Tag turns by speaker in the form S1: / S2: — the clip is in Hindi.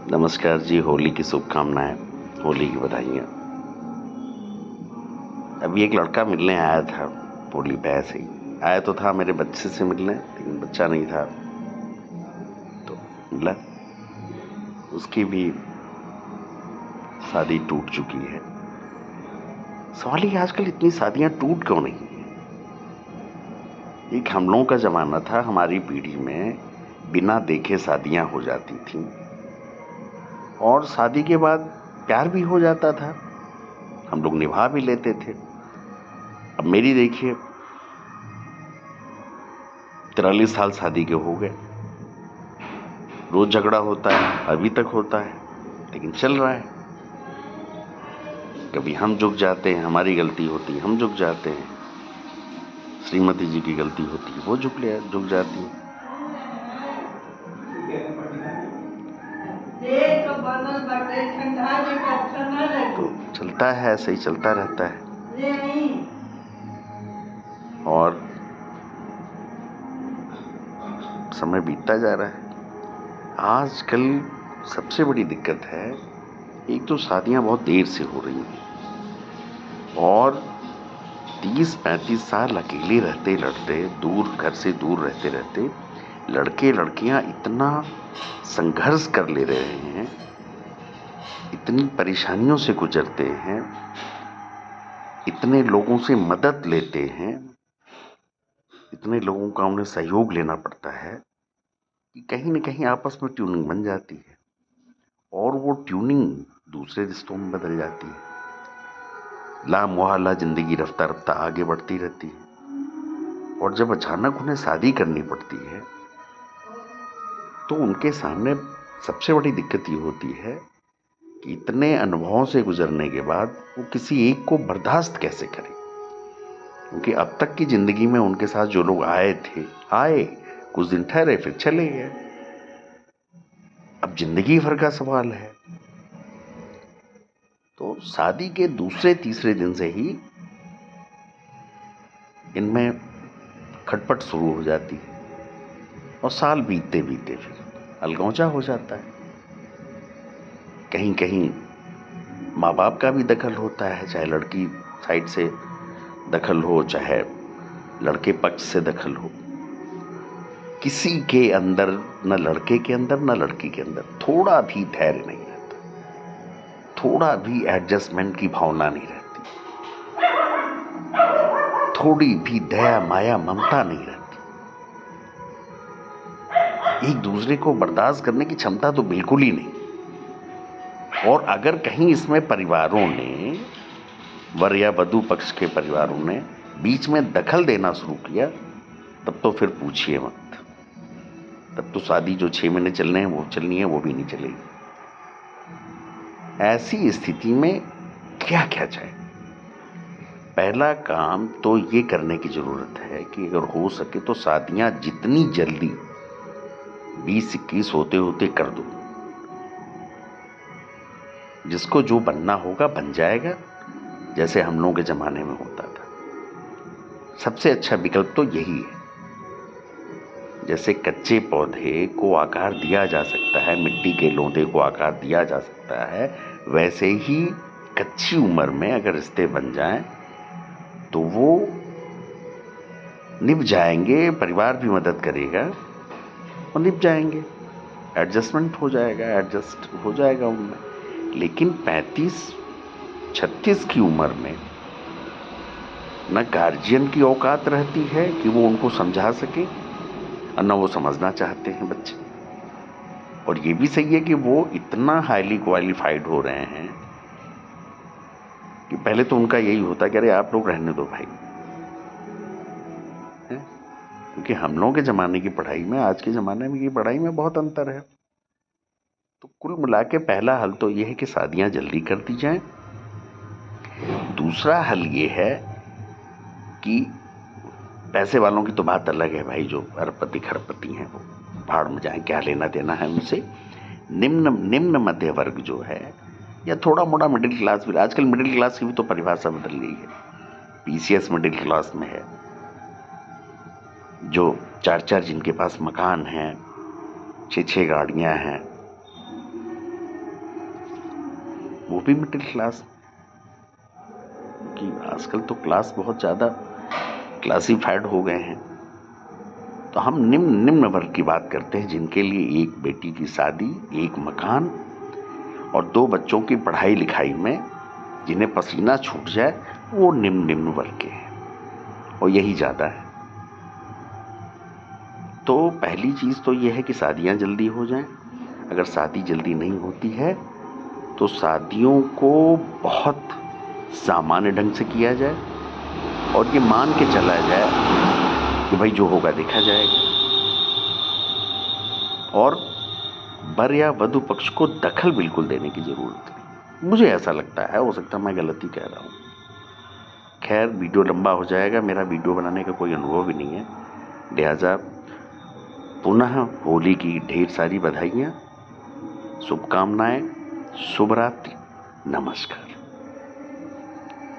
S1: नमस्कार जी। होली की शुभकामनाएं, होली की बधाइयाँ। अभी एक लड़का मिलने आया था। होली पे ऐसे ही आया तो था मेरे बच्चे से मिलने, लेकिन बच्चा नहीं था तो मिला। उसकी भी शादी टूट चुकी है। सवाल ये आजकल इतनी शादियां टूट क्यों नहीं है? एक हम लोगों का जमाना था, हमारी पीढ़ी में बिना देखे शादियां हो जाती थी और शादी के बाद प्यार भी हो जाता था, हम लोग निभा भी लेते थे। अब मेरी देखिए, 43 साल शादी के हो गए। रोज झगड़ा होता है, अभी तक होता है, लेकिन चल रहा है। कभी हम झुक जाते हैं, हमारी गलती होती है, हम झुक जाते हैं। श्रीमती जी की गलती होती है, वो झुक जाती है। तो चलता है, ऐसे ही चलता रहता है। और समय बीतता जा रहा है। आजकल सबसे बड़ी दिक्कत है, एक तो शादियां बहुत देर से हो रही हैं और 30-35 साल अकेले रहते लड़ते, दूर घर से दूर रहते रहते लड़के लड़कियां इतना संघर्ष कर ले रहे हैं, इतनी परेशानियों से गुजरते हैं, इतने लोगों से मदद लेते हैं, इतने लोगों का उन्हें सहयोग लेना पड़ता है कि कहीं न कहीं आपस में ट्यूनिंग बन जाती है और वो ट्यूनिंग दूसरे रिश्तों में बदल जाती है। लामोहल्ला जिंदगी रफ्ता रफ्ता आगे बढ़ती रहती है और जब अचानक उन्हें शादी करनी पड़ती है तो उनके सामने सबसे बड़ी दिक्कत ये होती है कि इतने अनुभवों से गुजरने के बाद वो किसी एक को बर्दाश्त कैसे करें। क्योंकि अब तक की जिंदगी में उनके साथ जो लोग आए कुछ दिन ठहरे फिर चले गए। अब जिंदगी भर का सवाल है। तो शादी के दूसरे तीसरे दिन से ही इनमें खटपट शुरू हो जाती है और साल बीतते बीतते फिर अलगौचा हो जाता है। कहीं कहीं माँ बाप का भी दखल होता है, चाहे लड़की साइड से दखल हो चाहे लड़के पक्ष से दखल हो। किसी के अंदर, न लड़के के अंदर न लड़की के अंदर थोड़ा भी धैर्य नहीं रहता, थोड़ा भी एडजस्टमेंट की भावना नहीं रहती, थोड़ी भी दया माया ममता नहीं रहती। एक दूसरे को बर्दाश्त करने की क्षमता तो बिल्कुल ही नहीं। और अगर कहीं इसमें परिवारों ने, वर या वधू पक्ष के परिवारों ने बीच में दखल देना शुरू किया, तब तो फिर पूछिए मत। तब तो शादी जो 6 महीने चलने हैं वो चलनी है, वो भी नहीं चलेगी। ऐसी स्थिति में क्या क्या जाए? पहला काम तो ये करने की जरूरत है कि अगर हो सके तो शादियां जितनी जल्दी 20-21 होते होते कर दो। जिसको जो बनना होगा बन जाएगा, जैसे हम लोगों के जमाने में होता था। सबसे अच्छा विकल्प तो यही है। जैसे कच्चे पौधे को आकार दिया जा सकता है, मिट्टी के लोंदे को आकार दिया जा सकता है, वैसे ही कच्ची उम्र में अगर रिश्ते बन जाएं तो वो निभ जाएंगे, परिवार भी मदद करेगा और निभ जाएंगे, एडजस्टमेंट हो जाएगा, एडजस्ट हो जाएगा उनमें। लेकिन 35-36 की उम्र में न गार्जियन की औकात रहती है कि वो उनको समझा सके और न वो समझना चाहते हैं बच्चे। और ये भी सही है कि वो इतना हाईली क्वालिफाइड हो रहे हैं कि पहले तो उनका यही होता कि अरे आप लोग रहने दो भाई, क्योंकि हम लोगों के ज़माने की पढ़ाई में आज के ज़माने में की पढ़ाई में बहुत अंतर है। तो कुल मिला के पहला हल तो यह है कि शादियां जल्दी कर दी जाएं। दूसरा हल ये है कि पैसे वालों की तो बात अलग है भाई, जो अरबपति खरबपति हैं वो भाड़ में जाएं, क्या लेना देना है उनसे। निम्न निम्न मध्य वर्ग जो है, या थोड़ा मोड़ा मिडिल क्लास भी, आजकल मिडिल क्लास की भी तो परिभाषा बदल गई है। पीसीएस मिडिल क्लास में है, जो 4-4 जिनके पास मकान हैं, 6-6 गाड़ियां हैं, वो भी मिडिल क्लास, कि आजकल तो क्लास बहुत ज़्यादा क्लासिफाइड हो गए हैं। तो हम निम्न वर्ग की बात करते हैं, जिनके लिए एक बेटी की शादी, एक मकान और 2 बच्चों की पढ़ाई लिखाई में जिन्हें पसीना छूट जाए, वो निम्न वर्ग के हैं, और यही ज़्यादा है। तो पहली चीज़ तो ये है कि शादियाँ जल्दी हो जाएं। अगर शादी जल्दी नहीं होती है तो शादियों को बहुत सामान्य ढंग से किया जाए, और ये मान के चला जाए कि भाई जो होगा देखा जाएगा, और वर या वधु पक्ष को दखल बिल्कुल देने की जरूरत नहीं, मुझे ऐसा लगता है। हो सकता है मैं गलत ही कह रहा हूँ। खैर, वीडियो लंबा हो जाएगा, मेरा वीडियो बनाने का कोई अनुभव भी नहीं है, लिहाजा पुनः होली की ढेर सारी बधाइयाँ, शुभकामनाएं, शुभ रात्रि, नमस्कार।